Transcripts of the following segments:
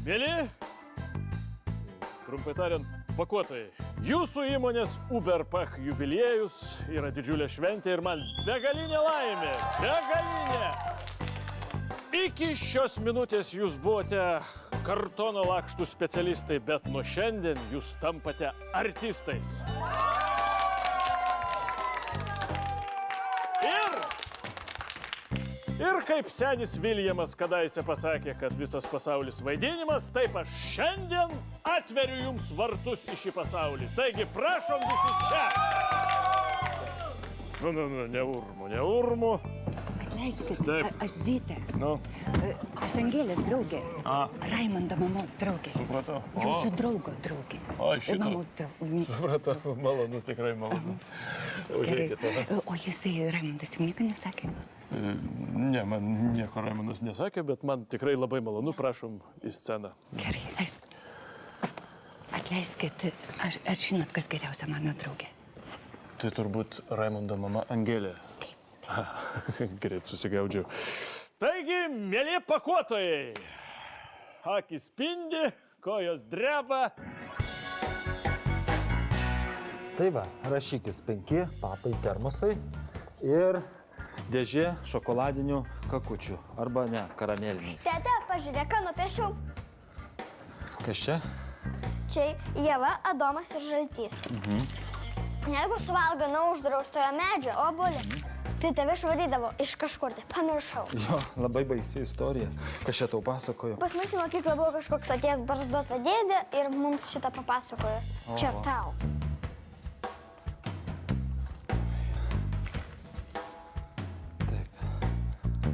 Mėly, trumpai tariant, pakuotojai, jūsų įmonės Uberpach jubiliejus yra didžiulė šventė ir man begalinė laimė. Begalinė! Iki šios minutės jūs buvote kartono lakštų specialistai, bet nuo šiandien jūs tampate artistais. Ir kaip senis Viljamas kadaise pasakė, kad visas pasaulis vaidinimas, taip aš šiandien atveriu jums vartus į šį pasaulį. Taigi prašom visi čia. Neurmu. Atleiskit, Taip. aš Zytė. Nu, Aš Angelės draugė. Raimundo mamos draugė. supratau. Jūsų draugo draugė. Oi, šito. Mamos draugė. Supratau, malonu, tikrai malonu. Užeikite. O jisai, Raimundas, jums nieko nesakė? Ne, man nieko Raimundas nesakė, bet man tikrai labai malonu, prašom į sceną. Gerai, atleiskit, ar žinot, kas geriausia mano draugė? Tai turbūt Raimundo mama Angelė. Greit susigaudžiau. Taigi, mėly pakuotojai, akis spindi, kojos dreba. Tai va, rašykis 5 papai termosai ir dėžė šokoladinių kakučių. Arba ne, karamelinių. Tete, pažiūrėk, ką nupiešiau. Kas čia? Čia Ieva, Adomas ir Žaltys. Jeigu suvalgo nuo uždraustojo medžio obuolį, tai tave išvarydavo iš kažkur, tai pamiršau. Jo, labai baisi istorija. Kas čia tau pasakojo? Pas mus į mokyklą buvo kažkoks atėjęs barzdota dėdė ir mums šitą papasakojo. Čia tau. Taip.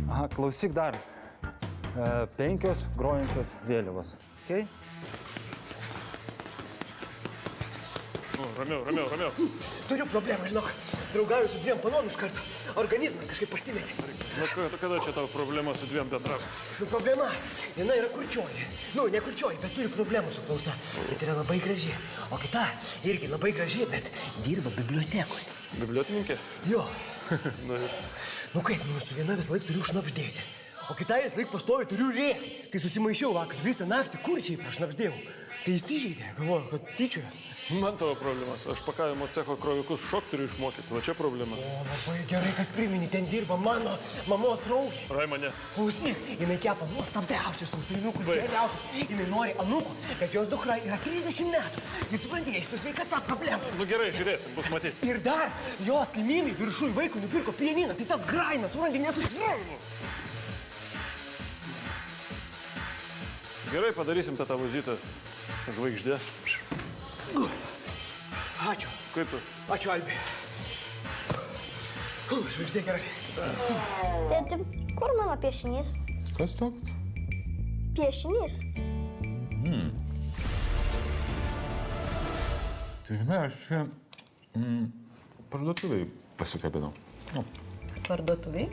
Aha, klausyk dar. 5 grojančios vėliavos. Okay? Ramiau. Turiu problemą, žinok. Draugauju su 2 panom iš karto. Organizmas kažkaip pasimetė. Kada čia tau problema su 2 bendram? Problema, viena yra kurčioji. Ne kurčioji, bet turi problemų su klausa. Bet yra labai graži. O kita irgi labai graži, bet dirba bibliotekoje. Bibliotininkė? Jo. Na, Kaip, su viena vis laik turiu šnapždėtis. O kitai vis laik pastovi turiu rėkti. Tai susimaišiau vakar visą naktį kurčiai prašnapždėjau. Tai įsižeidė, galvoju, kad tyčiojas. man tavo problemas. Aš pakavimo cecho krovikus šok turiu išmokyti. Va čia problema. Labai gerai, kad primini, ten dirba mano mamos draugė. Raimane. Klausyk, jinai kepa nuostabiausius sausainiukus, geriausius. Jinai nori anūkų, kad jos dukra yra 30 metų. Jūs suprantate, su sveikata problemos. Nu gerai, žiūrėsim, bus matyti. Ir dar jos kaimynai viršui vaikui nupirko pianiną, tai tas grainas, suprantate, nesusipraunu. Gerai, padarysim tą tavo Zytą žvaigždę. Ačiū. Kaip tu? Ačiū, Albi. Žvaigždė gerai. Tėti, kur mano piešinys? Kas toks? Piešinys. Tai žinai, aš čia parduotuviai pasikabinau. Parduotuviai?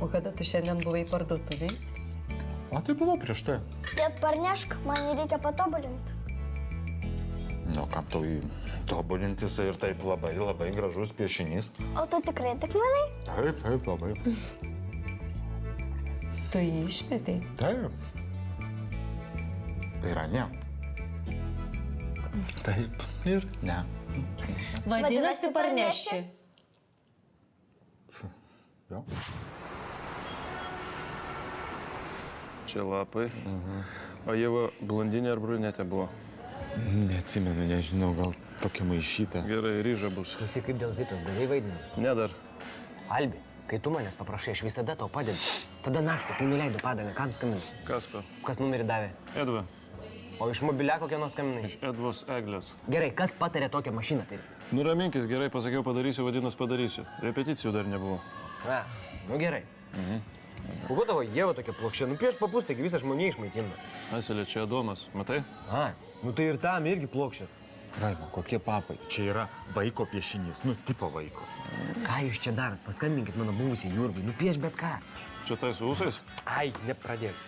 O kada tu šiandien buvai parduotuviai? O tai buvo prieš tai. Tėt, parnešk, man jį reikia patobulinti. Nu, kam tau jį tobulintis ir taip labai, labai gražus piešinys. O tu tikrai tik manai? Taip, labai. Tu jį išmetei. Taip. Tai yra ne. Taip ir ne. Vadinasi, parneši. Jo. Čia lapai. O Ieva blondinė ar brunetė buvo? Neatsimenu, nežinau, gal tokia maišyta. Gerai, ryža bus. Klausyk, kaip dėl Zitos, darai vaidinį. Ne dar. Albi, kai tu manęs paprašai, aš visada tau padedu. Tada naktį, kai nuleidau padangą, kam skambinti? Kasko. Kas numerį davė? Edva. O iš mobiliako kieno skambinai? Iš Edvos Eglės. Gerai, kas patarė tokią mašiną? Tai? Nuraminkis, gerai pasakiau padarysiu, vadinas padarysiu. Repeticijų dar nebuvo. Na, nu gerai. Kogo tavo Ieva tokia plokščia? Nu pieš papus, taigi visą žmoniją išmaitina. Asilė, čia Adomas, matai? A, nu tai ir tam irgi plokščias. Raima, kokie papai? Čia yra vaiko piešinys, nu, tipo vaiko. Ką jūs čia darot? Paskambinkit mano buvusiai Jurgai, nupieš bet ką. Čia tai su ūsais? Ai, nepradėk.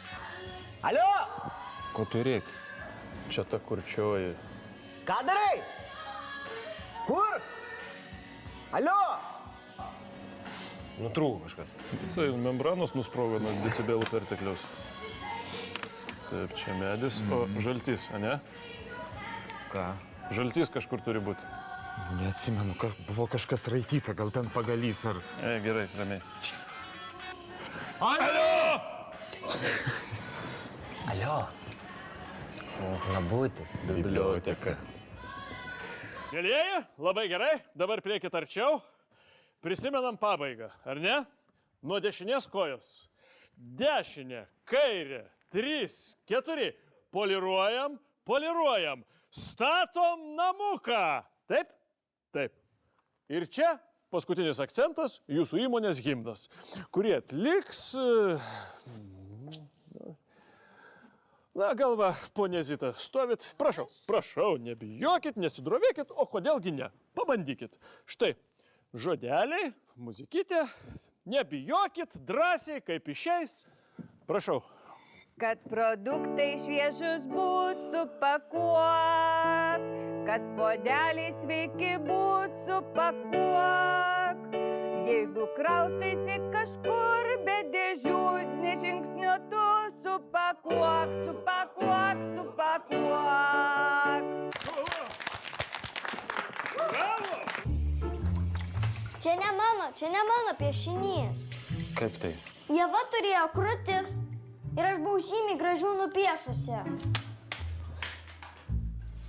Alio! Ko tu reikia? Čia ta kurčioji. Ką darai? Kur? Alio! Nutrūko kažkas. Tai membranos nusprogo nuo decibelų pertekliaus. Taip, čia medis, o žaltys, ane? Ką? Žaltys kažkur turi būti. Neatsimenu, buvo kažkas raityta, gal ten pagalys ar... Gerai, ramiai. Alio. Nabutis. Biblioteka. Mėlyjeji, labai gerai, dabar priekit arčiau. Prisimenam pabaigą, ar ne? Nuo dešinės kojos. Dešinė, kairė, 3, 4. Poliruojam, poliruojam. Statom namuką. Taip? Taip. Ir čia paskutinis akcentas - jūsų įmonės himnas, kurį atliks... Na, galva, ponė Zita, stovit. Prašau, prašau, nebijokit, nesidrovėkit, o kodėlgi ne? Pabandykit. Štai, žodeliai, muzikytė, nebijokit, drąsiai, kaip išeis. Prašau. Kad produktai šviežus būt supakuok, kad podeliai sveiki būt supakuok. Jeigu kraustaisi kažkur be dėžių, nežingsniu tu supakuok, supakuok, supakuok. Bravo! Čia ne mano piešinys. Kaip tai? Ieva turėjo krūtis ir aš buvau žymiai gražiau nupiešusi.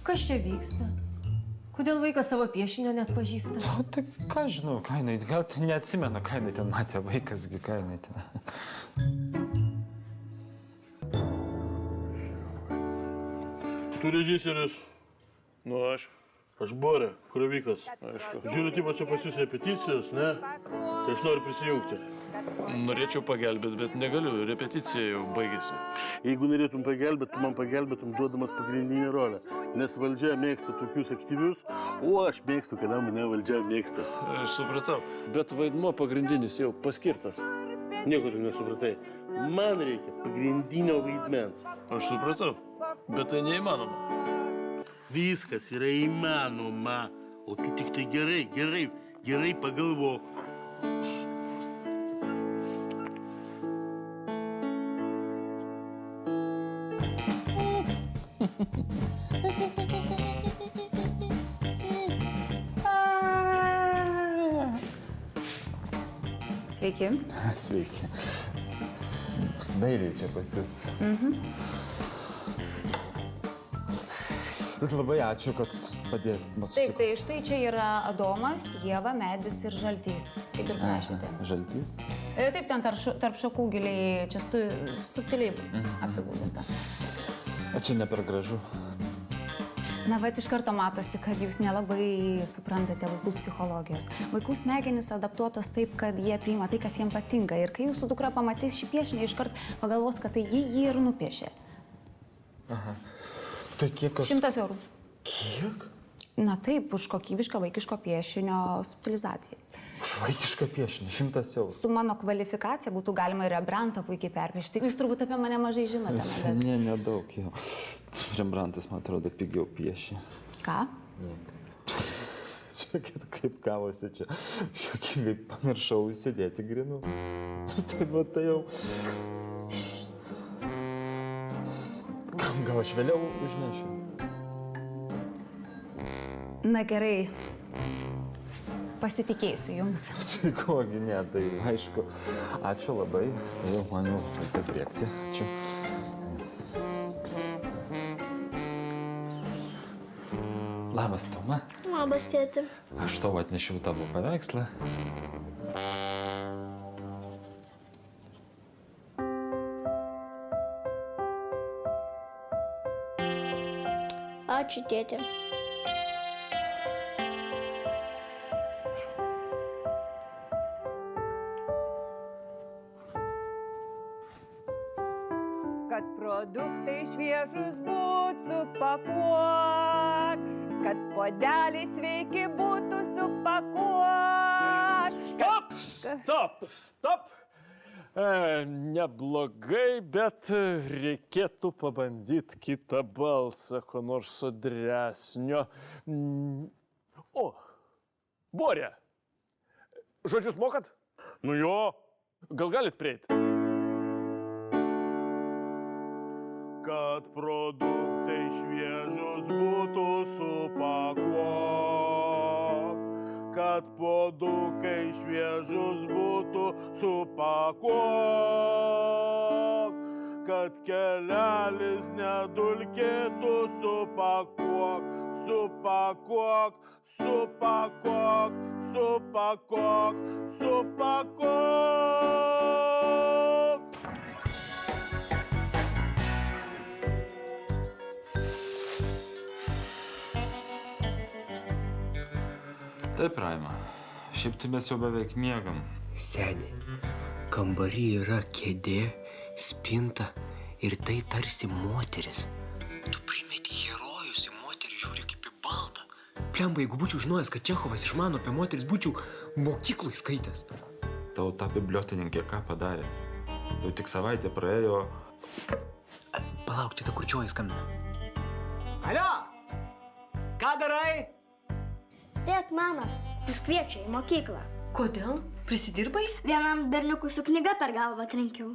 Kas čia vyksta? Kodėl vaikas savo piešinio net pažįsta? O tai ką žinau, ką jinai, gal neatsimena, ką jinai ten matė, vaikasgi, ką jinai ten. Tu režisierius. Nu, aš. Aš Borė, Krovikas. Aišku. Žiūriu, tipo čia pas jūs repeticijos, ne? Tai aš noriu prisijungti. Norėčiau pagelbėti, bet negaliu, repeticija jau baigėsi. Jeigu norėtum pagelbėti, tu man pagelbėtum duodamas pagrindinę rolę. Nes valdžia mėgsta tokius aktyvius, o aš mėgstu, kada mane valdžia mėgsta. Aš supratau, bet vaidmuo pagrindinis jau paskirtas. Nieko tu nesupratai. Man reikia pagrindinio vaidmens. Aš supratau, bet tai neįmanoma. Viskas yra įmanoma. O tu tik tai gerai pagalvok. Sveiki. Sveiki. Dailiai čia pas jūs. Bet labai ačiū, kad padėt mus. Taip, tai štai čia yra Adomas, Ieva, medis ir žaltys. Kaip ir prašėte. Žaltys? Taip, ten tarp šakų giliai, čia subtiliai apibūdinta. O čia ne per gražu. Na, bet iš karto matosi, kad jūs nelabai suprantate vaikų psichologijos. Vaikų smegenys adaptuotos taip, kad jie priima tai, kas jiems patinka. Ir kai jūsų dukra pamatys šį piešinį, iškart pagalvos, kad tai jį ir nupiešė. Aha. Tai kiek aš... 100 eurų. Kiek? Na taip, už kokybišką vaikiško piešinio subtilizaciją. Už vaikišką piešinį 100 eurų. Su mano kvalifikacija būtų galima ir Rembrandtą puikiai perpiešti. Jūs turbūt apie mane mažai žinote. Bet... Ne, nedaug jau. Rembrandtas, man atrodo, pigiau piešė. Ką? Žiūrėkit, kaip gavosi čia. Jokingai pamiršau įsidėti grinų. Tai va, tai jau... Gal aš vėliau užnešiu? Na gerai. Pasitikėsiu jums. Tai kogi ne, tai aišku. Ačiū labai. Tai jau man jau laikas bėgti. Ačiū. Labas, Toma. Labas, tėti. Aš tau atnešiau tavo paveikslą. Ačiū, tėti. Kad produktai šviežus būt supakuok, kad podeliai sveiki būtų supakuok. Stop! Neblogai, bet reikėtų pabandyti kitą balsą, ko nors sodresnio. O, Borė, žodžius mokat? Nu jo. Gal galit prieiti? kad produktai šviežus būtų supakuok, kad produktai šviežus būtų supakuok, kad kelelis nedulkėtų supakuok, supakuok, supakuok, supakuok, supakuok. Taip, Raima. Šiaip tai mes jau beveik miegam. Seniai, kambary yra kėdė, spinta ir tai tarsi moteris. Tu primeti herojus į moterį, žiūri kaip į baltą. Plemba, jeigu būčiau žinojęs, kad Čechovas išmano apie moteris, būčiau mokyklui skaitęs. Tau ta bibliotininkė ką padarė? Jau tik savaitė praėjo. Palauk, čia ta kurčioji skambina. Alio! Ką darai? Tėt, mama, jūs kviečia į mokyklą. Kodėl? Prisidirbai? Vienam berniukui su knyga per galvą trenkiau.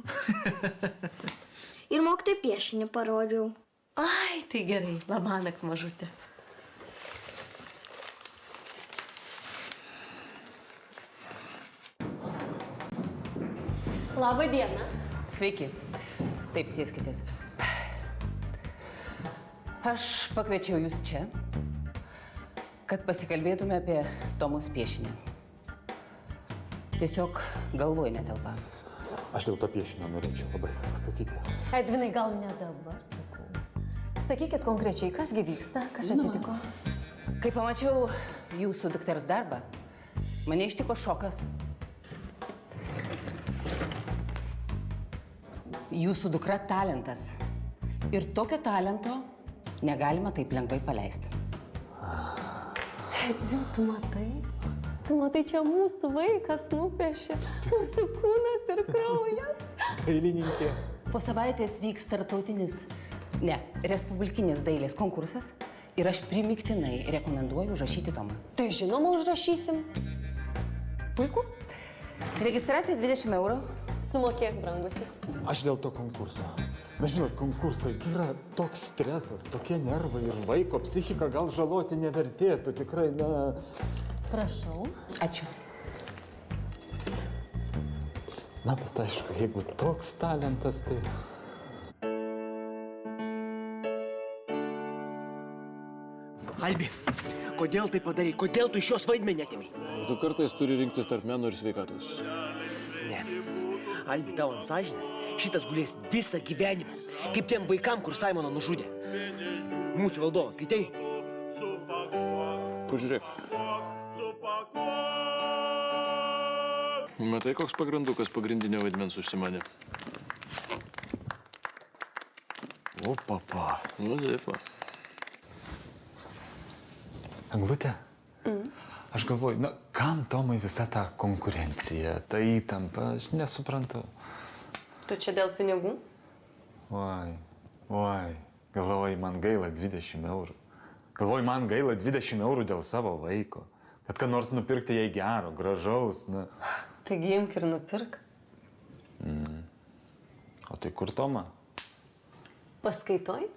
Ir mokytojai piešinį parodžiau. Ai, tai gerai. Labanakt, mažutė. Labą dieną. Sveiki. Taip, sėskitės. Aš pakviečiau jūs čia, kad pasikalbėtume apie Tomos piešinį. Tiesiog galvoj netelpa. Aš dėl to piešinio norėčiau labai pasakyti. Edvinai, gal ne dabar, sakau. Sakykit konkrečiai, kasgi vyksta, kas atsitiko? Kai pamačiau jūsų dukters darbą, mane ištiko šokas. Jūsų dukra talentas. Ir tokio talento negalima taip lengvai paleisti. Edziu, tu matai? Tu matai, čia mūsų vaikas nupiešė. Mūsų kūnas ir kraujas. Dailininkė. Po savaitės vyks respublikinis dailės konkursas ir aš primiktinai rekomenduoju užrašyti Tomą. Tai žinoma, užrašysim. Puiku. Registracija 20 eurų. Sumokėk, brangusis. Aš dėl to konkurso. Na, žinot, konkursai yra toks stresas, tokie nervai ir vaiko psichiką gal žaloti nevertėtų. Tikrai, na... Prašau. Ačiū. Na, bet aišku, jeigu toks talentas, tai... Albi, kodėl tai padarai? Kodėl tu iš jos vaidmenį atėmei? Tu kartais turi rinktis tarp meno ir sveikatos. Ne. Albi, tau ant sąžinės šitas gulės visą gyvenimą. Kaip tiem vaikam, kur Saimoną nužudė. Mūsų valdovas, skaitei? Pažiūrėk. Matai, koks pagrandukas pagrindinio vaidmens užsimanė? O, papa. Nu, taip, va. Angvutė, aš galvoju, na, kam Tomai visa ta konkurencija, ta įtampa, aš nesuprantu. Tu čia dėl pinigų? Oi, galvoju, man gaila 20 eurų. Galvoju, man gaila 20 eurų dėl savo vaiko. Kad ką nors nupirkti jai gero, gražaus, na. Taigi imk ir nupirk. O tai kur Toma? Paskaitoj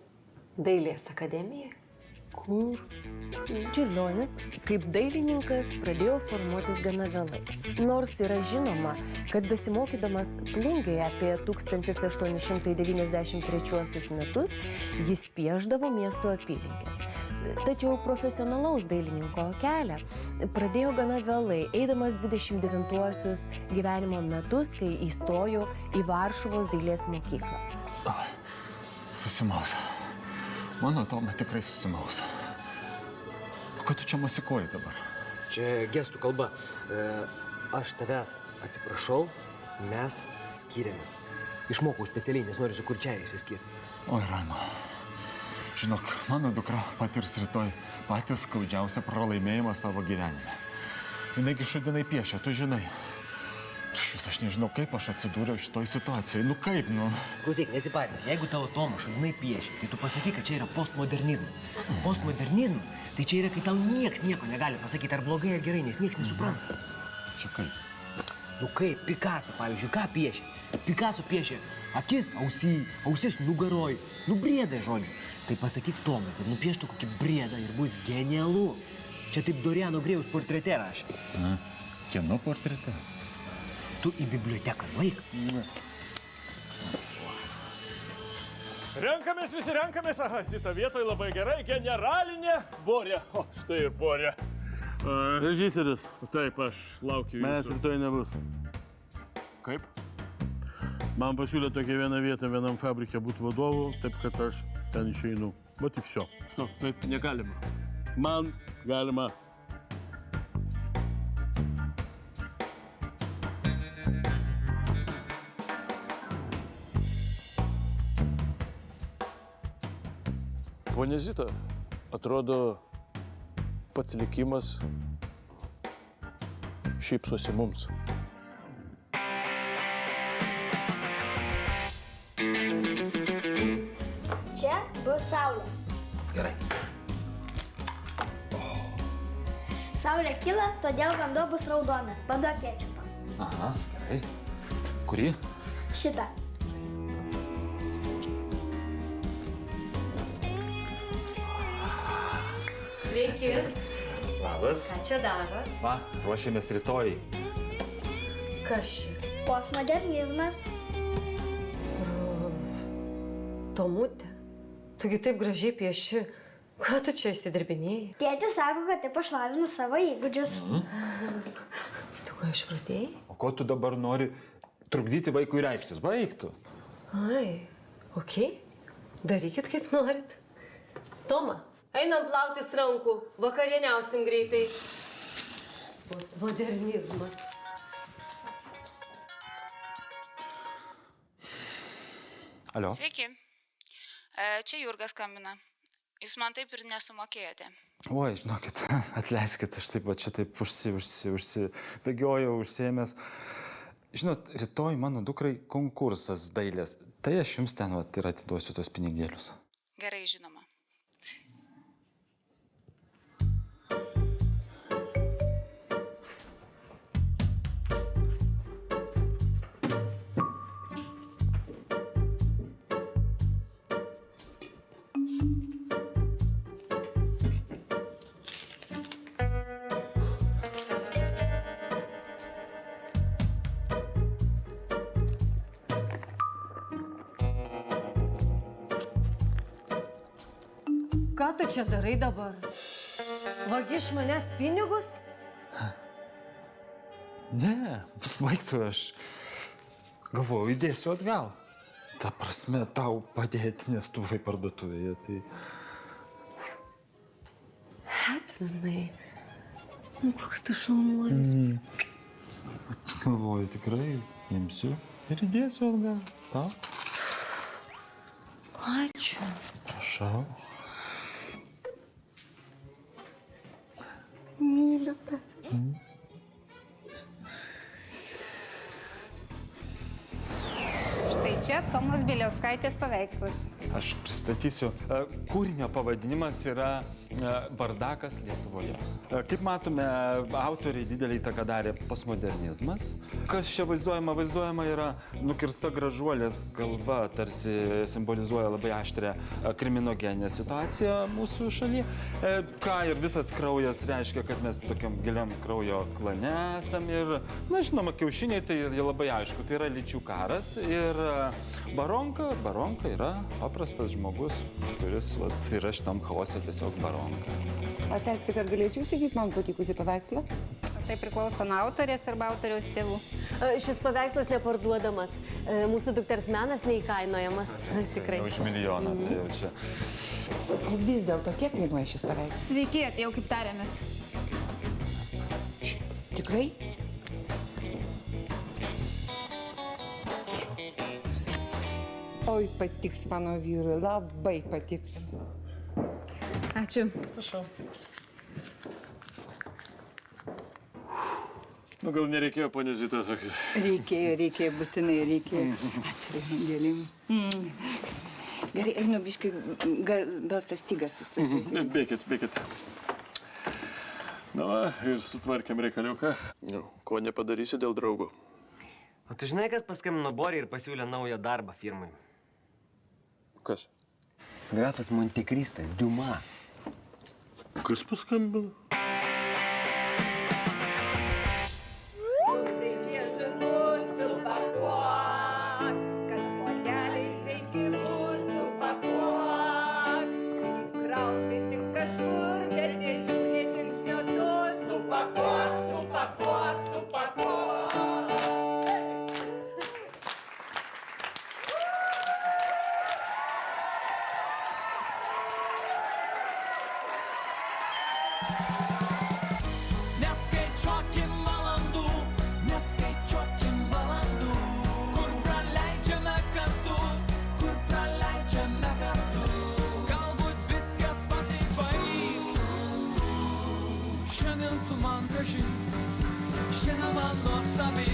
Dailės akademijoje. Kur? Čiurlionis kaip dailininkas pradėjo formuotis gana vėlai. Nors yra žinoma, kad besimokydamas Plungėje apie 1893 metus, jis piešdavo miesto apylinkes. Tačiau profesionalaus dailininko kelią pradėjo gana vėlai, eidamas 29-uosius gyvenimo metus, kai įstojo į Varšuvos dailės mokyklą. Susimausa. Mano Toma tikrai susimausa. O ką tu čia masikuoji dabar? Čia gestų kalba. Aš tavęs atsiprašau, mes skiriamės. Išmokau specialiai, nes noriu su kurčiaja išsiskirti. Oi, Raima. Žinok, mano dukra patirs rytoj patį skaudžiausią pralaimėjimą savo gyvenime. Jinaigi šudinai piešia, tu žinai. Aš nežinau, kaip aš atsidūriau šitoj situacijoje. Nu kaip, nu? Klausyk, nesiparink. Jeigu tavo Toma šudinai piešia, tai tu pasakyk, kad čia yra postmodernizmas. Postmodernizmas, tai čia yra, kai tau nieks nieko negali pasakyti, ar blogai, ar gerai, nes nieks nesupranta. Čia kaip? Nu kaip, Picasso, pavyzdžiui, ką piešia? Picasso piešia Akis ausy, ausis nugaroj, briedai, žodžiu. Tai pasakyk Tomui, kad nupieštų kokį briedą ir bus genialu. Čia taip Doriano Grėjaus portrete rašė. Kieno portrete? Tu į biblioteką nueik. Renkamės, visi renkamės. Aha, šitą vietoj labai gerai. Generalinė Borė. O, štai ir Borė. Režisierius. Taip, aš laukiu jūsų. Manęs rytoj nebus. Kaip? Man pasiūlė tokią vieną vietą vienam fabrike būti vadovu, taip kad aš ten išeinu. Vat ir viso. Stop, taip negalima. Man galima. Ponia Zita, atrodo, pats likimas šypsosi mums. Čia bus saulė. Gerai. Saulė kyla, todėl vanduo bus raudonas. Paduok kečupą. Aha, gerai. Kurį? Šitą. Sveiki. Labas. Ką čia daro? Va, ruošiamės rytoj. Kas čia? Postmodernizmas. Tomute, tugi taip gražiai pieši. Ką tu čia įsidirbinėjai? Tėtis sako, kad taip aš lavinu savo įgūdžius. Tu ką išpratėjai? O ko tu dabar nori trukdyti vaikui reikštis? Baigtų. Ai, okei. Darykit kaip norit. Toma, einam plautis rankų. Vakarieniausim greitai. Postmodernizmas. Alio. Sveiki. Čia Jurgas skambina. Jūs man taip ir nesumokėjote. Oi, žinokit, atleiskit, aš taip va čia taip užsibėgiojau, užsiėmęs. Žinot, rytoj mano dukrai konkursas dailės. Tai aš jums ten va ir atiduosiu tos pinigėlius. Gerai, žinoma. Ką tu čia darai dabar? Vagi iš manęs pinigus? Ne, baigtų aš. Galvoju, įdėsiu atgal. Ta prasme, tau padėti, nes tu buvai parduotuvėje, tai... Edvinai, nu koks tu šaunuolis. Galvoju, tikrai imsiu ir įdėsiu atgal. Tau? Ačiū. Prašau. Myliu tave. Štai čia Tomos Bieliauskaitės paveikslas. Aš pristatysiu. Kūrinio pavadinimas yra Bardakas Lietuvoje. Kaip matome, autoriai didelį įtaką darė postmodernizmas. Kas čia vaizduojama? Vaizduojama yra nukirsta gražuolės galva, tarsi simbolizuoja labai aštrią kriminogeninę situaciją mūsų šalyje. Ką ir visas kraujas reiškia, kad mes tokiam giliam kraujo klane esam. Ir, na, žinoma, kiaušiniai tai labai aišku, tai yra lyčių karas. Ir Baronka yra paprastas žmogus, kuris yra šitam chaose tiesiog baronka. Atleiskit, ar galėčiau įsigyti man patikusi paveikslą? Tai priklauso nuo autorės arba autoriaus tėvų. Šis paveikslas neparduodamas. Mūsų dukters menas neįkainojamas. Tikrai. Už milijoną, tai jau čia. Vis dėlto, kiek kainuoja šis paveikslas? Sveiki, atėjau kaip tarėmės. Tikrai? Oi, patiks mano vyrui, labai patiks. Ačiū. Prašau. Nu, gal nereikėjo, ponia Zita, tokio. Reikėjo, būtinai reikėjo. Ačiū, Evangelim. Gerai, einu biškai, balsas stygas susisusi. Bėkit. Na, va, ir sutvarkėm reikaliuką. Ko nepadarysi dėl draugo? O tu žinai, kas paskambino Boriai ir pasiūlė naują darbą firmai? Kas? Grafas Montekristas, Diuma. Kas paskambino? Neskaičiuokim valandų, kur praleidžiame kartu, galbūt viskas pasibaigs. Šiandien tu man graži, šiandien man nuostabi.